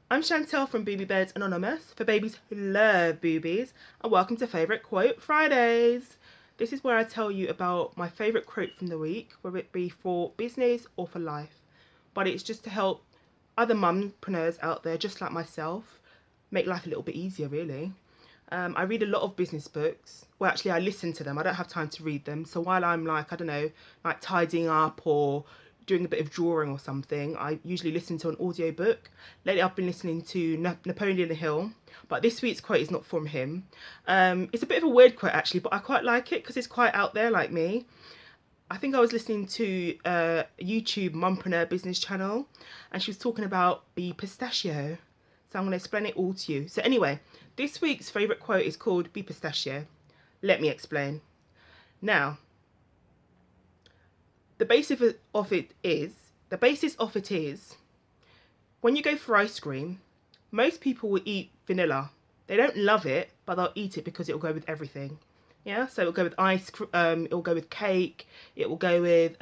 I'm Chantel from BoobeeBears Anonymous for babies who love boobies, and welcome to Favourite Quote Fridays. This is where I tell you about my favourite quote from the week, whether it be for business or for life. But it's just to help other mumpreneurs out there, just like myself, make life a little bit easier, really. I read a lot of business books. Well, actually, I listen to them. I don't have time to read them. So while I'm like, I don't know, like tidying up or doing a bit of drawing or something, I usually listen to an audio book. Lately, I've been listening to Napoleon Hill, but this week's quote is not from him. It's a bit of a weird quote, actually, but I quite like it because it's quite out there like me. I think I was listening to a YouTube mumpreneur business channel, and she was talking about Be Pistachio. So I'm going to explain it all to you. So anyway, this week's favourite quote is called Be Pistachio. Let me explain. Now, the basis of it is when you go for ice cream, most people will eat vanilla. They don't love it, but they'll eat it because it'll go with everything. Yeah, so it'll go with ice cream, it'll go with cake, it will go with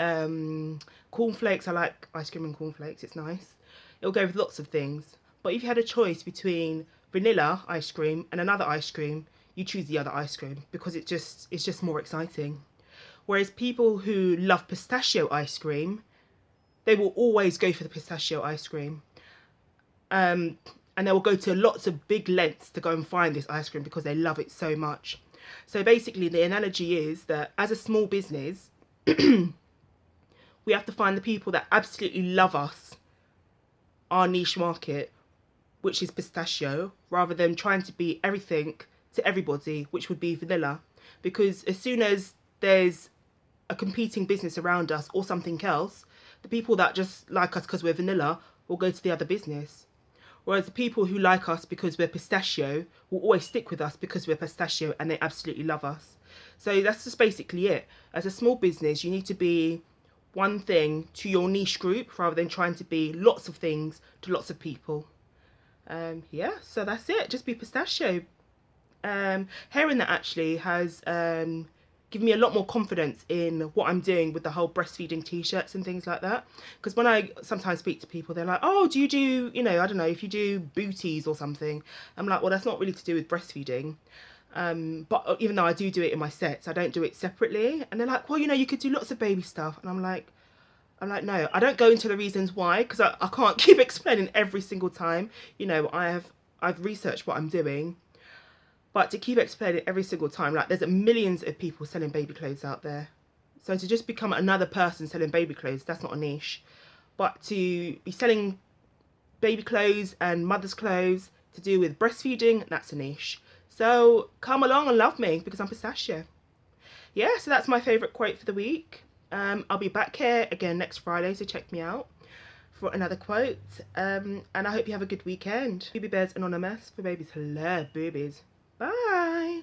cornflakes. I like ice cream and cornflakes, it's nice. It'll go with lots of things. But if you had a choice between vanilla ice cream and another ice cream, you choose the other ice cream because it's just more exciting. Whereas people who love pistachio ice cream, they will always go for the pistachio ice cream. And they will go to lots of big lengths to go and find this ice cream because they love it so much. So basically the analogy is that as a small business, we have to find the people that absolutely love us, our niche market, which is pistachio, rather than trying to be everything to everybody, which would be vanilla. Because as soon as there's a competing business around us or something else, the people that just like us because we're vanilla will go to the other business. Whereas the people who like us because we're pistachio will always stick with us because we're pistachio and they absolutely love us. So that's just basically it. As a small business, you need to be one thing to your niche group rather than trying to be lots of things to lots of people. Yeah, so that's it. Just be pistachio. Hearing that actually has given me a lot more confidence in what I'm doing with the whole breastfeeding t-shirts and things like that. Because when I sometimes speak to people, they're like, oh, do you do, I don't know, if you do booties or something. I'm like, well, that's not really to do with breastfeeding. But even though I do it in my sets, I don't do it separately. And they're like, well, you could do lots of baby stuff. And I'm like, no, I don't go into the reasons why, because I can't keep explaining every single time. I've researched what I'm doing, but to keep explaining every single time, like there's millions of people selling baby clothes out there. So to just become another person selling baby clothes, that's not a niche. But to be selling baby clothes and mother's clothes to do with breastfeeding, that's a niche. So come along and love me because I'm pistachio. Yeah, so that's my favourite quote for the week. I'll be back here again next Friday, so check me out for another quote. And I hope you have a good weekend. BoobeeBears Anonymous for babies who love boobies. Bye.